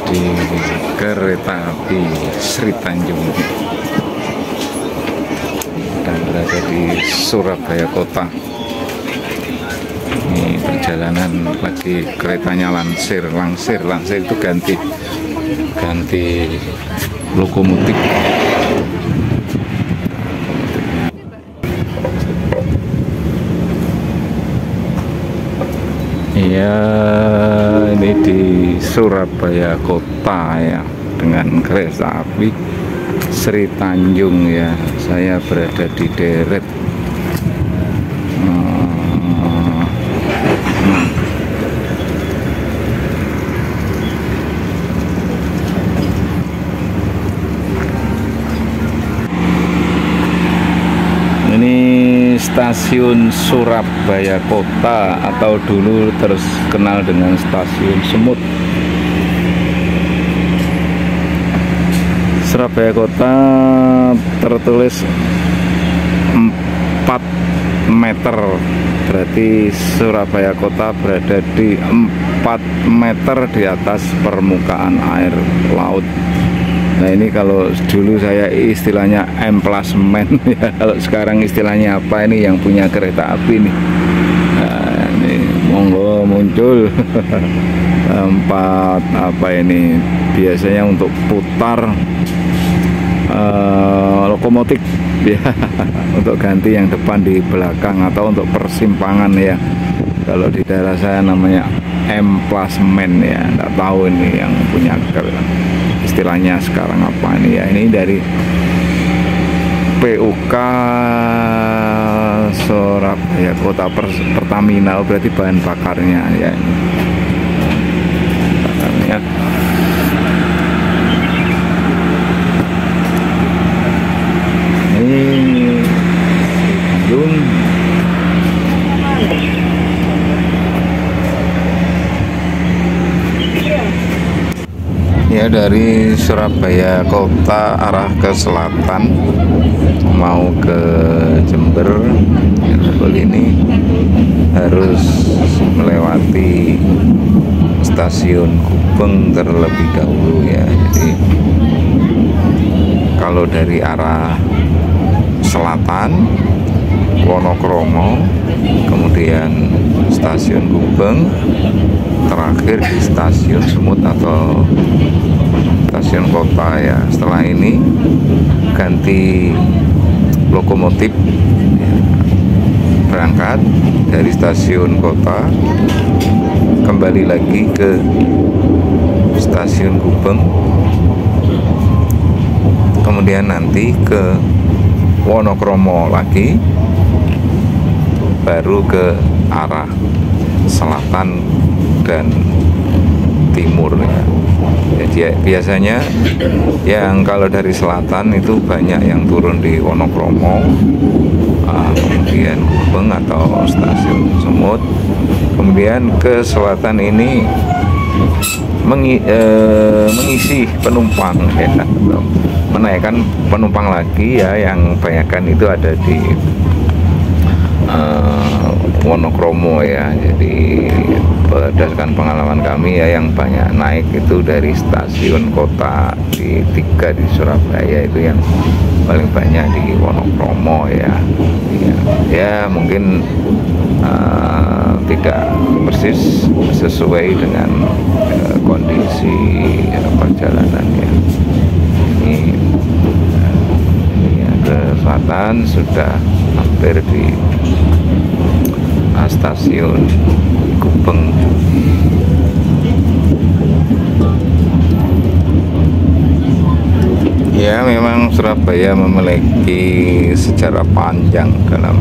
di kereta api Sri Tanjung dan berada di Surabaya Kota. Ini perjalanan lagi keretanya langsir itu ganti lokomotif. Iya, ini di Surabaya Kota ya, dengan kereta api Sri Tanjung ya. Saya berada di Deret. Stasiun Surabaya Kota atau dulu terkenal dengan Stasiun Semut. Surabaya Kota tertulis 4 meter, berarti Surabaya Kota berada di 4 meter di atas permukaan air laut. Nah, ini kalau dulu saya istilahnya emplasmen ya, kalau sekarang istilahnya apa ini yang punya kereta api nih. Nah, ini monggo muncul tempat apa ini, biasanya untuk putar lokomotif ya, untuk ganti yang depan di belakang atau untuk persimpangan ya. Kalau di daerah saya namanya emplasmen ya, nggak tahu ini yang punya istilahnya sekarang apa ini ya. Ini dari PUK Surabaya Kota Pertamina, berarti bahan bakarnya ya, bakarnya. Ini Bandung. Ya, dari Surabaya Kota arah ke selatan mau ke Jember ya, ini harus melewati stasiun Gubeng terlebih dahulu ya. Jadi kalau dari arah selatan Wonokromo, kemudian stasiun Gubeng, terakhir di stasiun Semut atau stasiun kota ya. Setelah ini ganti lokomotif ya, berangkat dari stasiun kota kembali lagi ke stasiun Gubeng, kemudian nanti ke Wonokromo lagi, baru ke arah selatan dan timur ya. Jadi biasanya yang kalau dari selatan itu banyak yang turun di Wonokromo, kemudian Gubeng atau stasiun Semut, kemudian ke selatan ini mengisi penumpang ya, menaikkan penumpang lagi ya. Yang banyakkan itu ada di Wonokromo ya. Jadi berdasarkan pengalaman kami ya, yang banyak naik itu dari stasiun kota di 3 di Surabaya, itu yang paling banyak di Wonokromo ya. Ya mungkin tidak persis sesuai dengan kondisi perjalanannya. Ini ya, ke selatan sudah hampir di stasiun Gubeng. Ya, memang Surabaya memiliki sejarah panjang dalam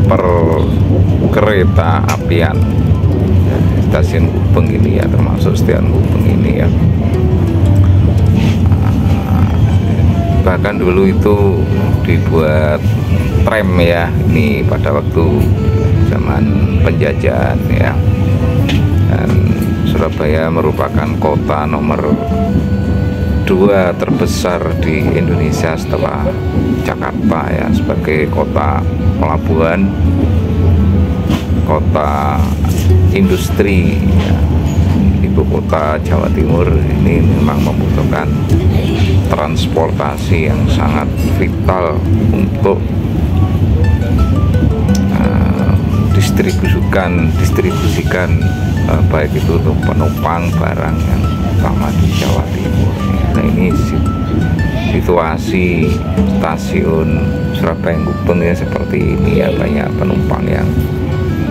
perkereta apian ya, stasiun Gubeng ini ya, termasuk stasiun Gubeng ini ya. Bahkan dulu itu dibuat tram ya, ini pada waktu zaman penjajahan ya. Dan Surabaya merupakan kota nomor 2 terbesar di Indonesia setelah Jakarta ya, sebagai kota pelabuhan, kota industri ya, di ibu kota Jawa Timur ini memang membutuhkan transportasi yang sangat vital untuk distribusikan baik itu untuk penumpang barang yang utama di Jawa Timur. Nah, ini situasi stasiun Surabaya Gubeng ya seperti ini ya, banyak penumpang yang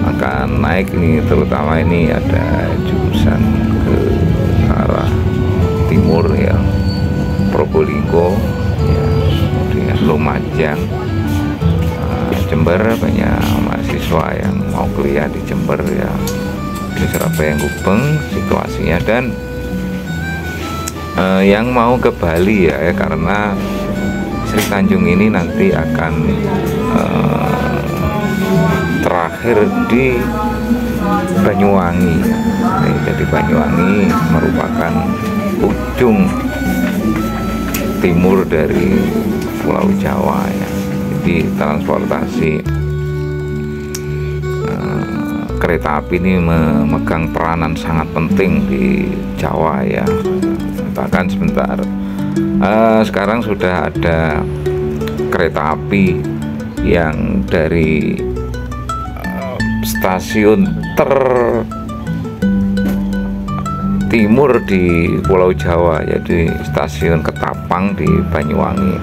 akan naik ini, terutama ini ada jurusan ke arah timur ya, Probolinggo ya, kemudian Lumajang, Jember, banyak mahasiswa yang mau kuliah di Jember ya, di Surabaya Gubeng situasinya, dan yang mau ke Bali ya, karena Sri Tanjung ini nanti akan terakhir di Banyuwangi ya. Jadi Banyuwangi merupakan ujung timur dari Pulau Jawa ya. Jadi transportasi kereta api ini memegang peranan sangat penting di Jawa ya. Bahkan sekarang sudah ada kereta api yang dari stasiun tertimur di Pulau Jawa, jadi stasiun Ketapang di Banyuwangi.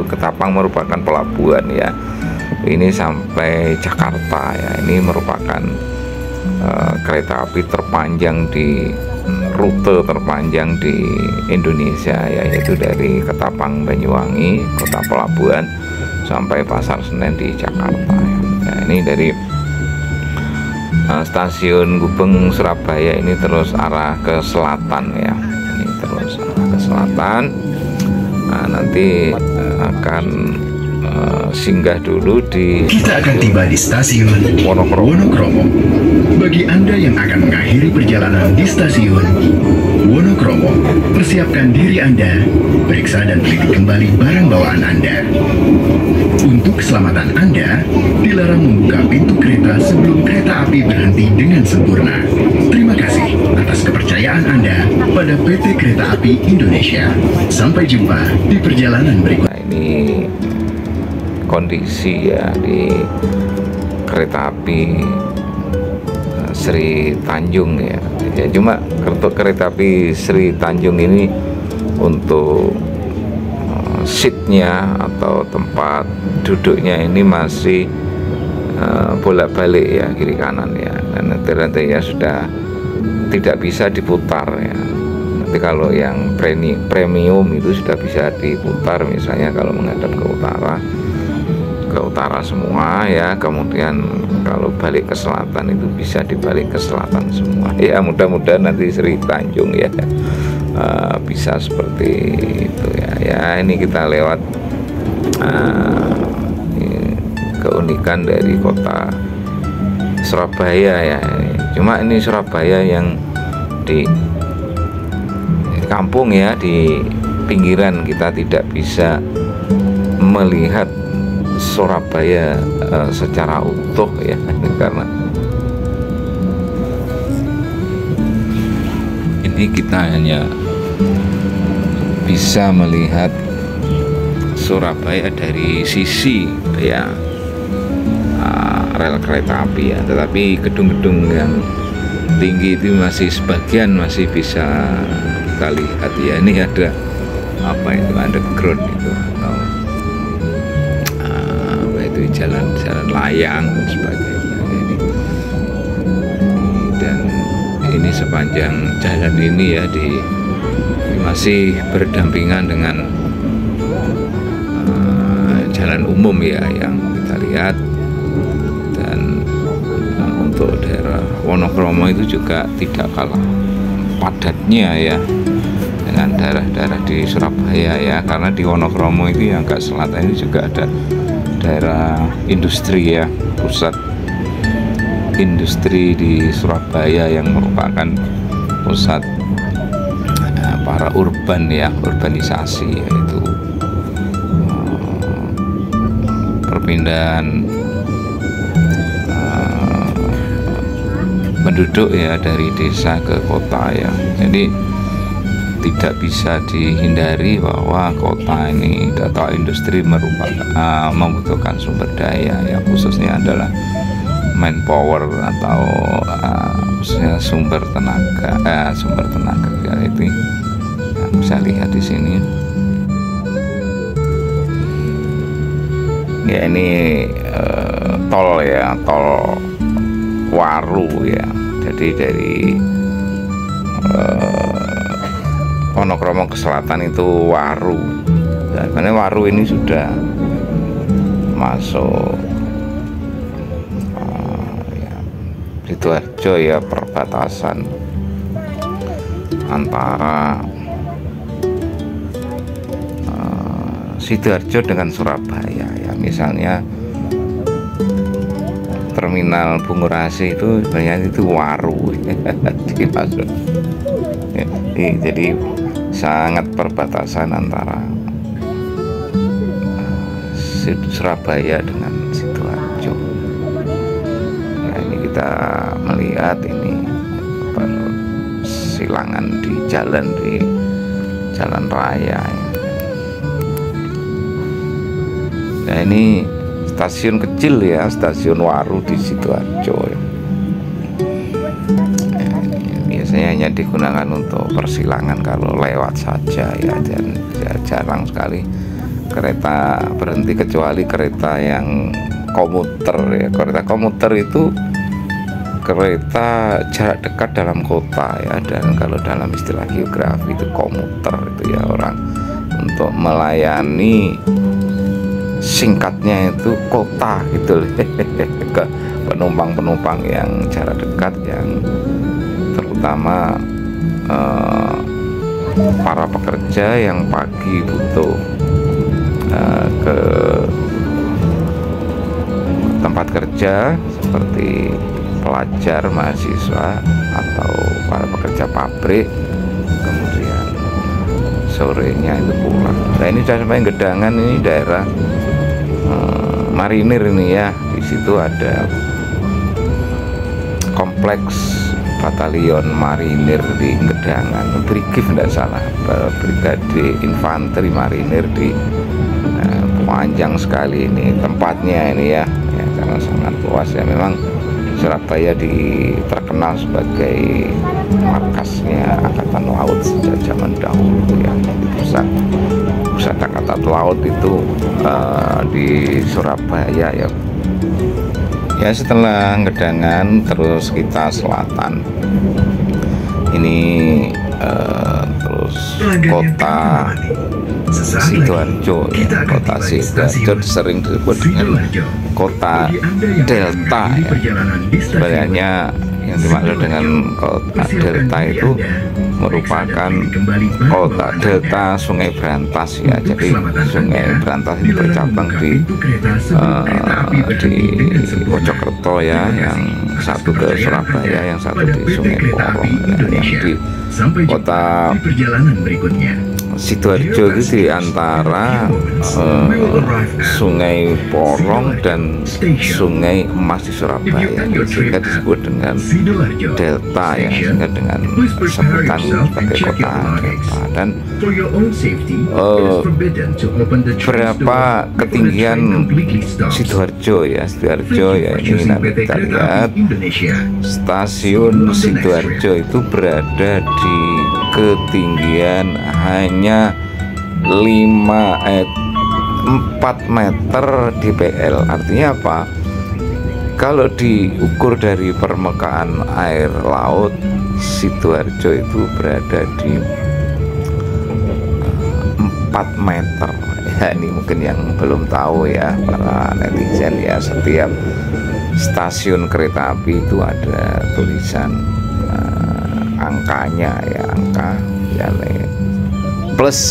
Ketapang merupakan pelabuhan ya, ini sampai Jakarta ya. Ini merupakan kereta api terpanjang rute terpanjang di Indonesia ya, yaitu dari Ketapang Banyuwangi, kota pelabuhan, sampai Pasar Senen di Jakarta ya. Nah, ini dari stasiun Gubeng Surabaya ini terus arah ke selatan ya, ini terus arah ke selatan. Nah, nanti akan singgah dulu di kita akan tiba di stasiun Wonokromo. Bagi Anda yang akan mengakhiri perjalanan di stasiun Wonokromo, persiapkan diri Anda, periksa dan teliti kembali barang bawaan Anda. Untuk keselamatan Anda, dilarang membuka pintu kereta sebelum kereta api berhenti dengan sempurna. Terima kasih atas kepercayaan Anda pada PT Kereta Api Indonesia. Sampai jumpa di perjalanan berikutnya. Nah, ini kondisi ya di kereta api Sri Tanjung ya. Ya cuma untuk kereta api Sri Tanjung ini untuk seatnya atau tempat duduknya ini masih bolak-balik ya, kiri kanan ya, dan nanti ya sudah tidak bisa diputar ya. Nanti kalau yang premium itu sudah bisa diputar, misalnya kalau menghadap ke utara semua ya, kemudian kalau balik ke selatan itu bisa dibalik ke selatan semua ya. Mudah-mudahan nanti Sri Tanjung ya bisa seperti itu ya. Ya, ini kita lewat keunikan dari kota Surabaya ya. Cuma ini Surabaya yang di kampung ya, di pinggiran, kita tidak bisa melihat Surabaya secara utuh ya, karena ini kita hanya bisa melihat Surabaya dari sisi ya rel kereta api ya, tetapi gedung-gedung yang tinggi itu masih sebagian masih bisa kita lihat ya. Ini ada apa itu, underground itu, atau jalan layang dan sebagainya ini. Dan ini sepanjang jalan ini ya masih berdampingan dengan jalan umum ya yang kita lihat. Dan untuk daerah Wonokromo itu juga tidak kalah padatnya ya dengan daerah-daerah di Surabaya ya, karena di Wonokromo itu yang agak selatan ini juga ada daerah industri ya, pusat industri di Surabaya yang merupakan pusat para urban ya, urbanisasi, yaitu perpindahan penduduk ya dari desa ke kota ya. Jadi tidak bisa dihindari bahwa kota ini atau industri membutuhkan sumber daya ya, khususnya adalah manpower atau khususnya sumber tenaga ya, itu ya, bisa lihat di sini ya. Ini tol ya, tol Waru ya. Jadi dari Wonokromo ke selatan itu Waru. Nah, karena Waru ini sudah masuk ya, Sidoarjo ya, perbatasan antara Sidoarjo dengan Surabaya ya. Misalnya terminal Bungurasi itu sebenarnya itu Waru dimasuk ya, jadi sangat perbatasan antara Surabaya dengan Sidoarjo. Nah, ini kita melihat ini silangan di jalan raya. Nah, ini stasiun kecil ya, stasiun Waru di Sidoarjo ya. Biasanya hanya digunakan untuk persilangan kalau lewat saja ya, dan jarang sekali kereta berhenti kecuali kereta yang komuter ya. Kereta komuter itu kereta jarak dekat dalam kota ya, dan kalau dalam istilah geografi itu komuter itu ya, orang untuk melayani, singkatnya itu kota gitu ke penumpang-penumpang yang jarak dekat, yang terutama para pekerja yang pagi butuh ke tempat kerja seperti pelajar, mahasiswa, atau para pekerja pabrik, kemudian sorenya itu pulang. Nah, ini sudah sampai Gedangan, ini daerah marinir ini ya. Di situ ada kompleks batalion marinir di Gedangan, Brigif tidak salah, Brigade Infanteri Marinir di panjang sekali ini tempatnya ini ya, karena sangat luas ya. Memang Surabaya terkenal sebagai markasnya Angkatan Laut sejak zaman dahulu ya. Pusat Angkatan Laut itu di Surabaya ya. Ya, setelah Gedangan terus kita selatan. Ini terus kota Sidoarjo ya. Kota Sidoarjo sering disebut dengan kota Delta ya. Sebenarnya yang dimaksud dengan kota Delta itu merupakan kota delta Sungai Brantas ya. Jadi Sungai Brantas ini bercabang di Mojokerto ya, yang satu ke Surabaya, yang satu di Sungai Porong ya. Yang di kota Sidoarjo itu di antara Sungai Porong dan Sungai Emas di Surabaya, sehingga disebut dengan Delta ya, sehingga dengan sebutan sebagai kota Delta. Dan berapa ketinggian Sidoarjo ya, ini nanti kita lihat. Stasiun Sidoarjo itu berada di ketinggian hanya 4 meter DPL. Artinya apa? Kalau diukur dari permukaan air laut, Sidoarjo itu berada di 4 meter ya. Ini mungkin yang belum tahu ya para netizen ya, setiap stasiun kereta api itu ada tulisan angkanya ya, angka ya, plus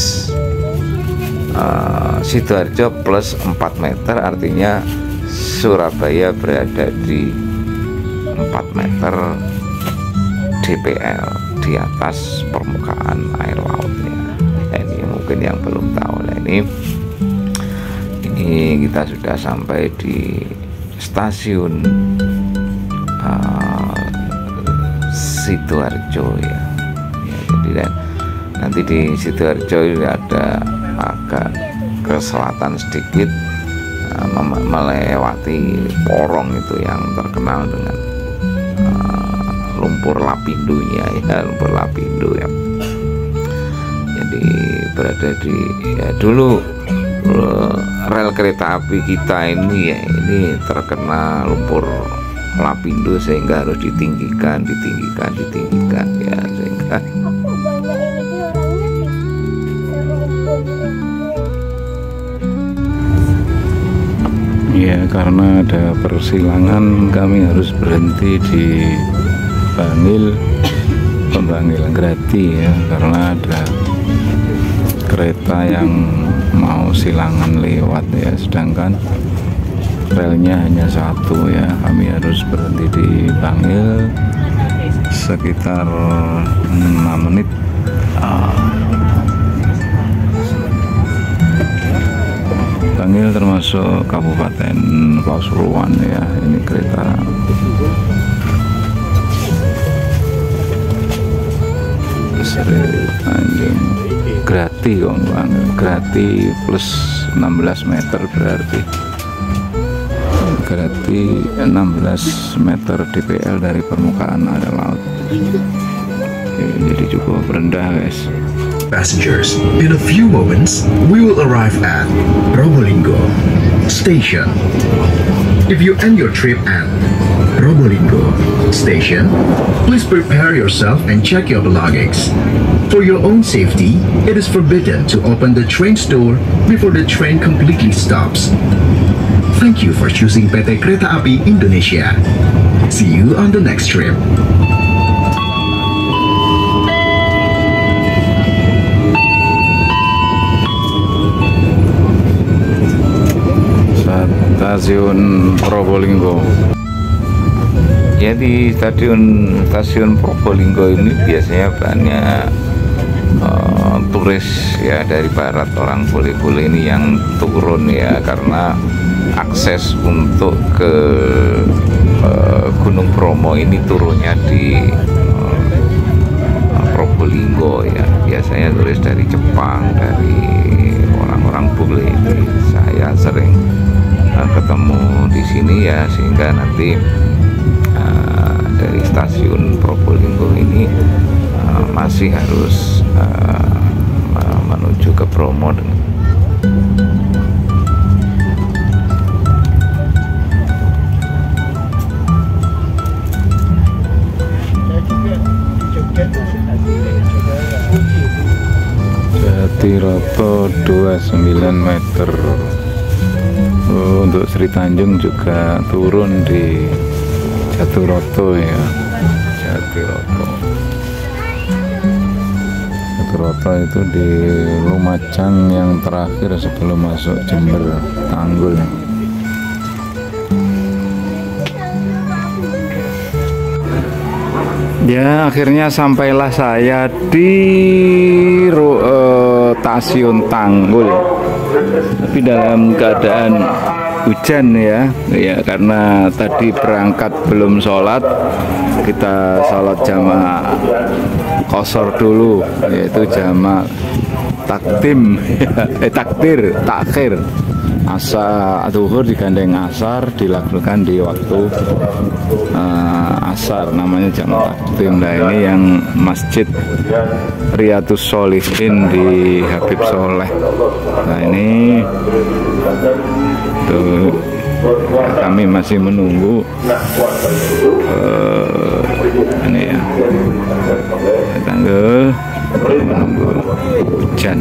Sidoarjo plus 4 meter, artinya Surabaya berada di 4 meter DPL di atas permukaan air lautnya. Nah, ini mungkin yang belum tahu. Nah, ini kita sudah sampai di stasiun Sidoarjo ya. Jadi nanti di Sidoarjo ada agak ke selatan sedikit, melewati Porong itu yang terkenal dengan lumpur lapindonya ya, lumpur lapindo ya. Jadi berada di dulu rel kereta api kita ini ya, ini terkena lumpur lapindo sehingga harus ditinggikan ya, sehingga ya karena ada persilangan kami harus berhenti di Pembangil Grati ya, karena ada kereta yang mau silangan lewat ya, sedangkan relnya hanya satu ya. Kami harus berhenti di Bangil sekitar 5 menit. Bangil termasuk Kabupaten Pasuruan ya. Ini kereta Sri Tanjung Grati kok Bangil. Grati plus 16 meter berarti. Grati 16 meter DPL dari permukaan air laut. Oke, jadi cukup rendah guys. Passengers, in a few moments, we will arrive at Probolinggo Station. If you end your trip at Probolinggo Station, please prepare yourself and check your belongings. For your own safety, it is forbidden to open the train's door before the train completely stops. Thank you for choosing PT Kereta Api Indonesia. See you on the next trip. Stasiun Probolinggo. Ya, di stasiun Probolinggo ini biasanya banyak turis ya dari barat, orang bule-bule ini yang turun ya, karena akses untuk ke Gunung Bromo ini turunnya di Probolinggo ya. Biasanya turis dari Jepang, dari orang-orang bule ini saya sering ketemu di sini ya, sehingga nanti dari stasiun Probolinggo ini masih harus menuju ke Bromo. Jatiroto 29 meter. Untuk Sri Tanjung juga turun di Jatiroto ya. Jatiroto itu di Lumajang yang terakhir sebelum masuk Jember, Tanggul. Ya, akhirnya sampailah saya di stasiun Tanggul, tapi dalam keadaan hujan ya, karena tadi berangkat belum sholat, kita sholat jamaah qashar dulu, yaitu jamaah takhir asar zuhur digandeng asar, dilakukan di waktu asar, namanya jamaah takdim. Nah, ini yang Masjid Riyadhus Sholihin di Habib Soleh. Nah, ini tuh kami masih menunggu ini ya, tanggal menunggu hujan.